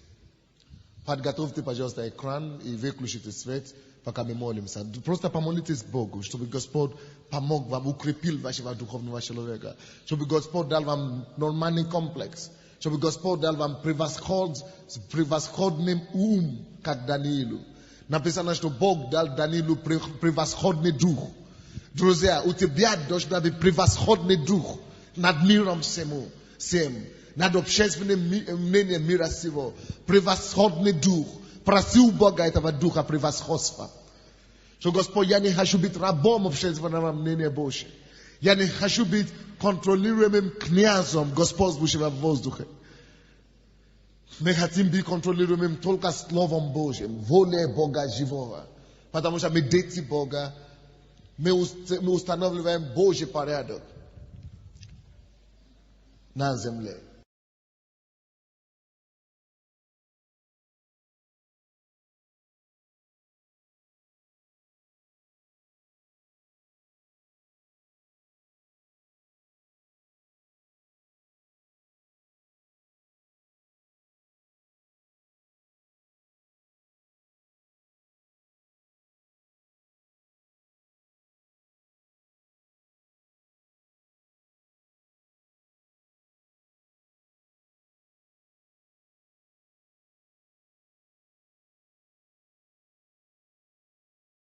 [SPEAKER 1] Подготовьте, пожалуйста, экран и выключите свет, пока мы молимся. Просто помолитесь к Богу, чтобы Господь помог вам, укрепил вашего духовного человека. Чтобы Господь дал вам нормальный комплекс. Чтобы Господь дал вам превосходный ум, как Даниилу. Написано, что Бог дал Даниилу превосходный дух. Друзья, у тебя должен быть превосходный дух над миром всем, над общественным мнением мира сего. Превосходный дух. Проси у Бога этого духа превосходства. Что, Господь, я не хочу быть рабом общественного мнения Божьего. Я не хочу быть контролируемым князем господствующего в воздухе. Мы хотим быть контролируемым только Словом Божьим, волей Бога живого. Потому что мы дети Бога. Мы устанавливаем Божий порядок на земле.